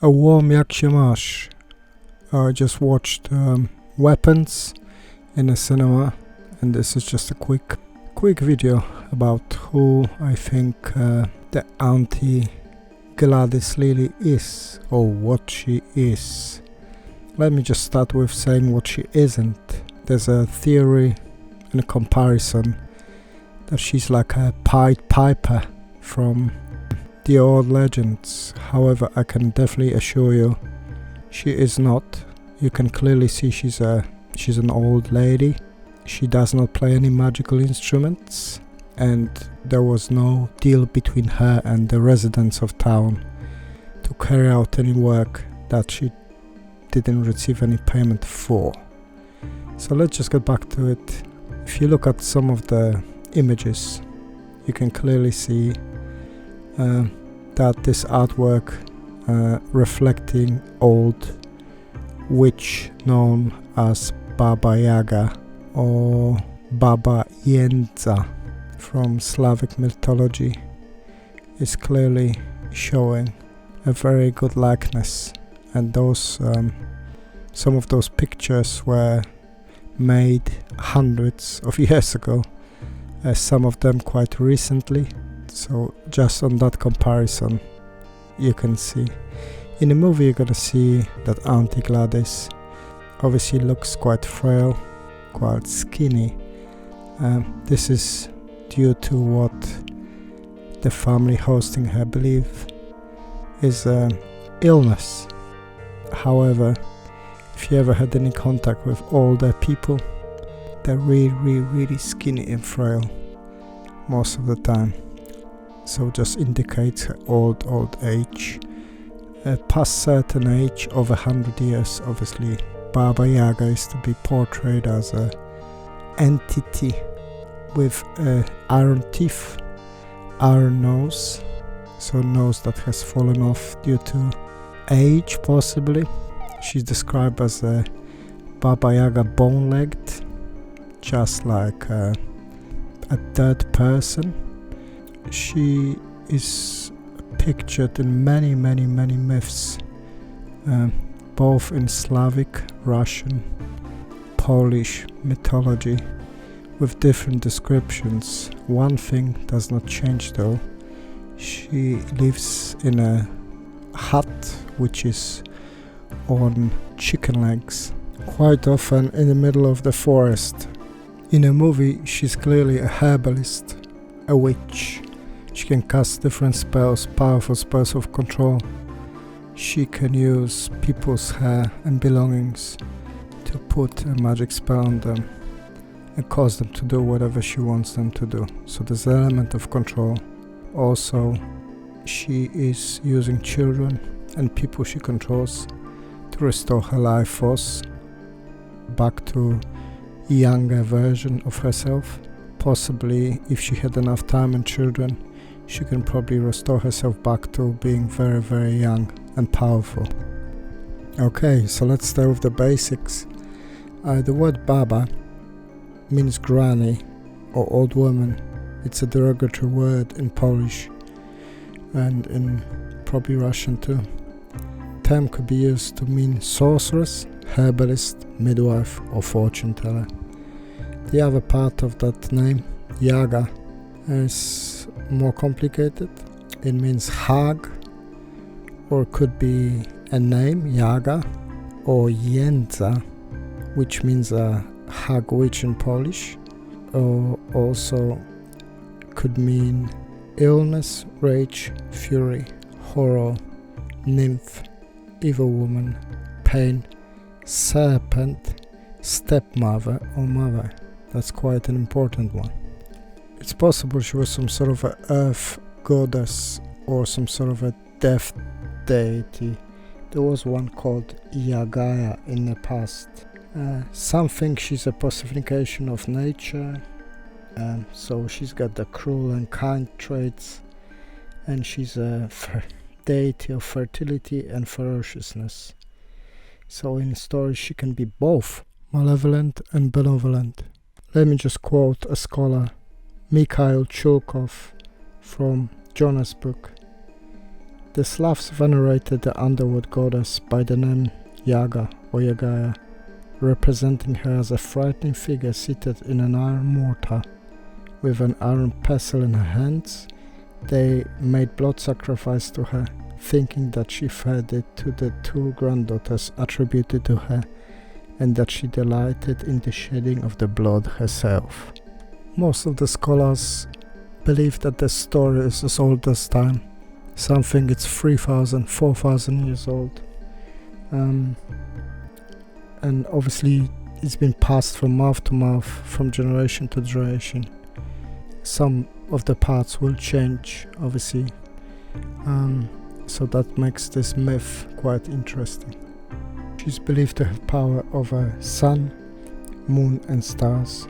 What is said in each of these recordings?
A warm jak się masz? I just watched Weapons in a cinema, and this is just a quick video about who I think the Auntie Gladys Lily is, or what she is. Let me just start with saying what she isn't. There's a theory and a comparison that she's like a Pied Piper from the old legends. However, I can definitely assure you she is not. You can clearly see she's an old lady. She does not play any magical instruments, and there was no deal between her and the residents of town to carry out any work that she didn't receive any payment for. So let's just get back to it. If you look at some of the images, you can clearly see that this artwork reflecting old witch known as BabaYaga or BabaYaga from Slavic mythology is clearly showing a very good likeness, and those some of those pictures were made hundreds of years ago, some of them quite recently. So just on that comparison, you can see. In the movie you're gonna see that Auntie Gladys obviously looks quite frail, quite skinny. This is due to what the family hosting her believe is illness. However, if you ever had any contact with older people, they're really skinny and frail most of the time. So just indicates her old age. Past certain age, over 100 years, obviously Baba Yaga is to be portrayed as a entity with iron teeth, iron nose, so nose that has fallen off due to age possibly. She's described as a Baba Yaga bone-legged, just like a third person. She is pictured in many myths, both in Slavic, Russian, Polish mythology, with different descriptions. One thing does not change though. She lives in a hut which is on chicken legs, quite often in the middle of the forest. In a movie, she's clearly a herbalist, a witch. She can cast different spells, powerful spells of control. She can use people's hair and belongings to put a magic spell on them and cause them to do whatever she wants them to do. So there's an element of control. Also, she is using children and people she controls to restore her life force back to a younger version of herself. Possibly, if she had enough time and children, she can probably restore herself back to being very young and powerful. Okay, so let's start with the basics. The word Baba means granny or old woman. It's a derogatory word in Polish and in probably Russian too. Term could be used to mean sorceress, herbalist, midwife or fortune teller. The other part of that name, Yaga, is more complicated. It means hag, or could be a name, Yaga, or Jędza, which means a hag witch in Polish, or also could mean illness, rage, fury, horror, nymph, evil woman, pain, serpent, stepmother or mother. That's quite an important one. It's possible she was some sort of a earth goddess or some sort of a death deity. There was one called Yagaya in the past. Some think she's a personification of nature, so she's got the cruel and kind traits, and she's a deity of fertility and ferociousness. So in stories she can be both malevolent and benevolent. Let me just quote a scholar, Mikhail Chulkov, from Jonah's book. The Slavs venerated the underworld goddess by the name Yaga or Yagaya, representing her as a frightening figure seated in an iron mortar with an iron pestle in her hands. They made blood sacrifice to her, thinking that she fed it to the 2 granddaughters attributed to her, and that she delighted in the shedding of the blood herself. Most of the scholars believe that the story is as old as time. Some think it's 3,000, 4,000 years old. And obviously it's been passed from mouth to mouth, from generation to generation. Some of the parts will change, obviously. So that makes this myth quite interesting. She's believed to have power over sun, moon and stars,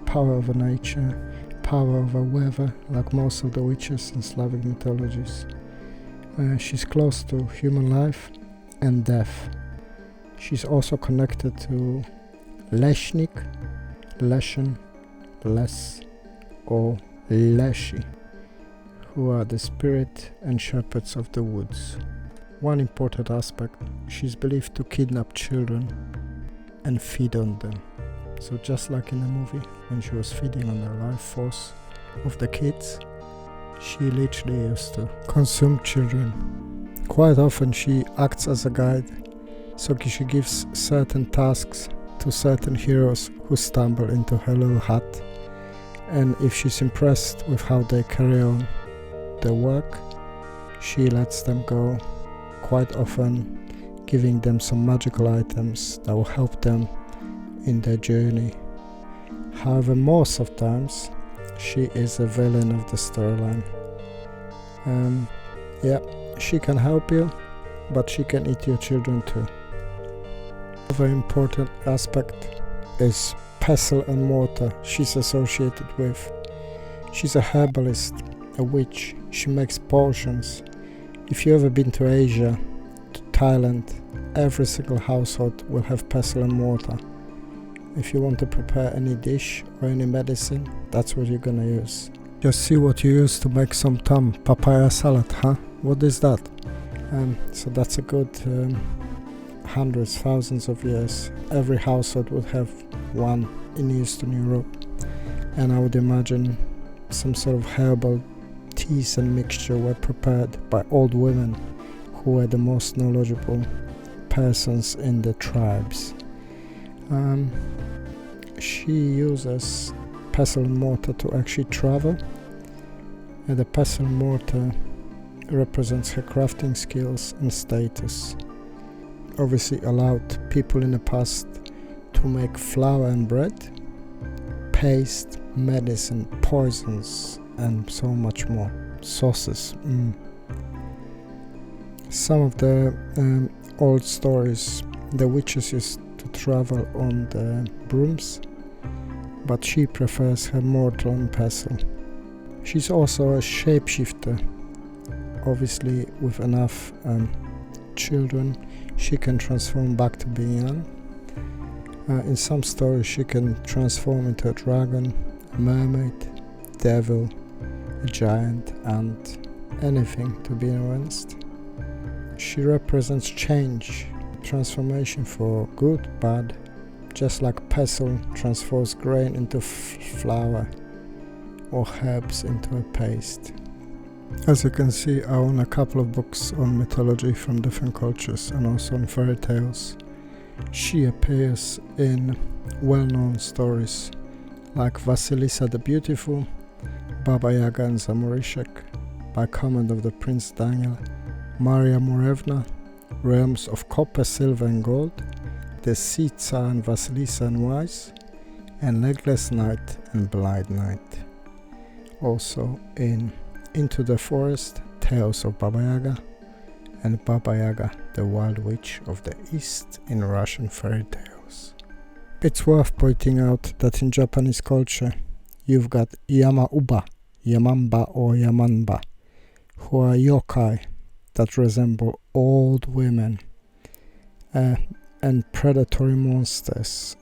power over nature, power over weather, like most of the witches in Slavic mythologies. She's close to human life and death. She's also connected to Leshnik, Leshen, Les, or Leshi, who are the spirit and shepherds of the woods. One important aspect, she's believed to kidnap children and feed on them. So just like in the movie, when she was feeding on the life force of the kids, she literally used to consume children. Quite often she acts as a guide, so she gives certain tasks to certain heroes who stumble into her little hut, and if she's impressed with how they carry on their work, she lets them go, quite often giving them some magical items that will help them in their journey. However, most of times she is a villain of the storyline. She can help you, but she can eat your children too. Another important aspect is pestle and mortar she's associated with. She's a herbalist, a witch. She makes potions. If you've ever been to Asia, to Thailand, every single household will have pestle and mortar. If you want to prepare any dish or any medicine, that's what you're gonna use. Just see what you use to make some papaya salad, huh? What is that? So that's a good hundreds, thousands of years. Every household would have one in Eastern Europe. And I would imagine some sort of herbal teas and mixture were prepared by old women who were the most knowledgeable persons in the tribes. She uses pestle and mortar to actually travel, and the pestle and mortar represents her crafting skills and status. Obviously allowed people in the past to make flour and bread, paste, medicine, poisons, and so much more. Sauces. Some of the old stories, the witches used to travel on the brooms, but she prefers her mortar and pestle. She's also a shapeshifter. Obviously, with enough children, she can transform back to being young. In some stories, she can transform into a dragon, a mermaid, devil, a giant, and anything, to be honest. She represents change, transformation for good, bad, just like pestle transforms grain into flour or herbs into a paste. As you can see, I own a couple of books on mythology from different cultures and also on fairy tales. She appears in well-known stories like Vasilisa the Beautiful, BabaYaga and Zamorishek, By Command of the Prince Daniel, Maria Morevna, Realms of Copper, Silver and Gold, The Sea Tsar and Vasilisa and Wise, and Legless Night and Blind Night. Also in Into the Forest, Tales of BabaYaga, and BabaYaga, the Wild Witch of the East in Russian fairy tales. It's worth pointing out that in Japanese culture, you've got Yama-uba, Yamamba or Yamanba, who are yokai that resemble old women and predatory monsters.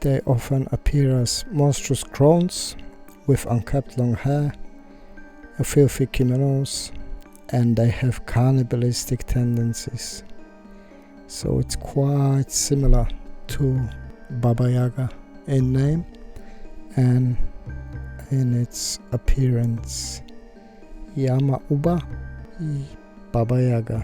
They often appear as monstrous crones with unkempt long hair, filthy kimonos, and they have cannibalistic tendencies. So it's quite similar to Baba Yaga in name and in its appearance. Yama Uba Baba Yaga.